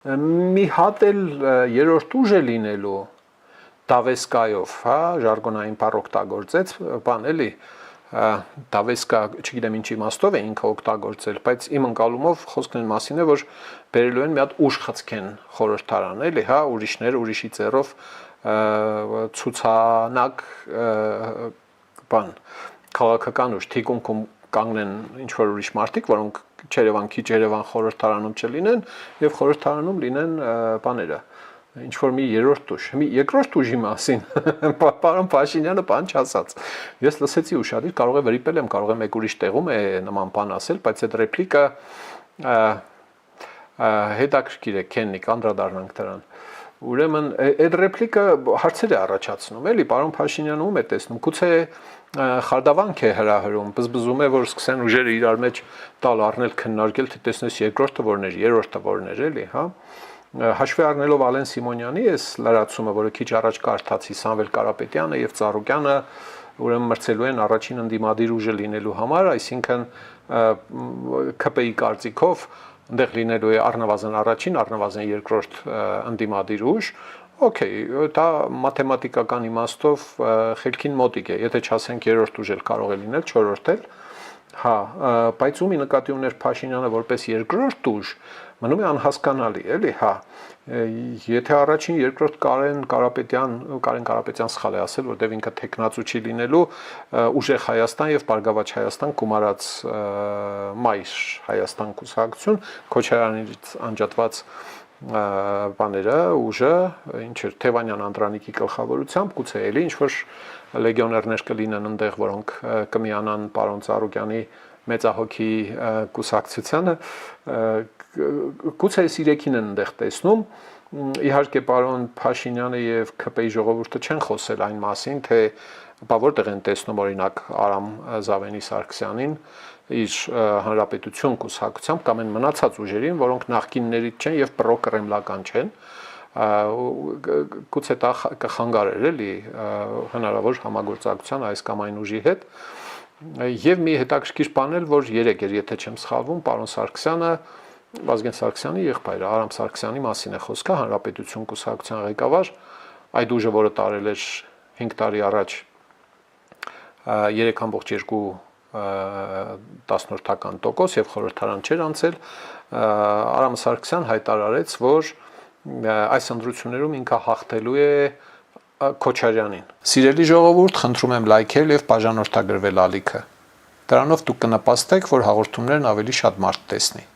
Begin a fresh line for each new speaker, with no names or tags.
Մի հատ էլ երրորդ ուժ է լինելու Դավեսկայով, հա, ժարգոնային բառ օգտագործեց, բան էլի, Դավեսկա, չգիտեմ ինչ իմաստով է ինքը օգտագործել, բայց իմ ընկալումով խոսքն այն մասին է, որ բերելու են մի հատ ուժ խցկեն խորհրդարան, էլի, հա, ուրիշի ձեռով ցուցանակ բան քաղաքական ուժ թիկունքում կանգնեն ինչ որ ուրիշ մարդիկ, որոնք քիչ Երևան խորհրդարանում չլինեն եւ խորհրդարանում լինեն բաները ինչ որ մի երրորդ ուժ, մի երկրորդ ուժի մասին պարոն Փաշինյանը բան չասաց։ Ես լսեցի ուշադիր, կարող է վրիպել եմ, կարող է մեկ ուրիշ տեղում է նման բան ասել, բայց այդ ռեպլիկը հետաքրքիր է, քեննիկ, անդրադառնանք դրան։ Ուրեմն այդ ռեպլիկը հարցեր է առաջացնում, էլի, պարոն Փաշինյանը ում է տեսնում, գուցե խարդավանք է հրահրում, բզբզում է, որ սկսեն ուժերը իրար մեջ տալ առնել քննարկել, թե տեսնես երկրորդը որն էր, երրորդը որն էր, էլի, հա։ Հաշվի առնելով Ալեն Սիմոնյանի այս լրացումը, որը քիչ առաջ կարդացի Սամվել Կարապետյանը եւ Ծառուկյանը, ուրեմն մրցելու են առաջին ընդդիմադիր ուժը լինելու համար, այսինքն ԿՊ-ի կարծիքով այնտեղ լինելու է առնվազն առաջին, առնվազն երկրորդ ընդդիմադիր ուժ, օքեյ, դա մաթեմատիկական իմաստով խելքին մոտիկ է, եթե չասենք երրորդ ուժ էլ կարող է լինել, չորրորդ էլ, հա, բայց ումի նկատի ուներ Փաշինյանը որպես երկրորդ ուժ, մնում է անհասկանալի, էլի, հա, եթե առաջին, երկրորդ Կարեն Կարապետյան սխալ է ասել, որտեղ ինքը տեխնացու չի լինելու, ուժեղ Հայաստան եւ Բարգավաճ Հայաստան գումարած մայր Հայաստան կուսակցություն, Քոչարյանից անջատված բաները, ուժը, ինչ էր Թևանյան Անդրանիկի գլխավորությամբ, գուցե էլի ինչ որ լեգիոներներ կլինեն այնտեղ, որոնք կմիանան պարոն Ծառուկյանի մեծահոգի կուսակցությանը, գուցե իրեքին են այնտեղ տեսնում, իհարկե պարոն Փաշինյանը եւ ԿՊ-ի ժողովուրդը չեն խոսել այն մասին, թե բա որտեղ են տեսնում օրինակ Արամ Զավենի Սարգսյանին իր հանրապետություն կուսակցությամբ կամ այն մնացած ուժերին, որոնք նախկիններից չեն եւ պրոկրեմլական չեն, գուցե դա կխանգարեր էլի հնարավոր համագործակցության այս կամ այն ուժի հետ եւ մի հետաքրքիր բան էլ, որ երեք էր, եթե չեմ սխալվում, պարոն Սարգսյանը Վազգեն Սարգսյանի եղբայրը Արամ Սարգսյանի մասին է խոսքը, հանրապետություն կուսակցության ղեկավար, այդ ուժը, որը տարել էր 5 տարի առաջ 3.2% եւ խորհրդարան չէր անցել, Արամ Սարգսյան հայտարարեց, որ այս ընտրություններում ինքը հաղթելու է Քոչարյանին։ Սիրելի ժողովուրդ, խնդրում եմ լայքել եւ բաժանորդագրվել ալիքը։ Դրանով դուք կնպաստեք, որ հաղորդումներն ավելի շատ մարդ տեսնի։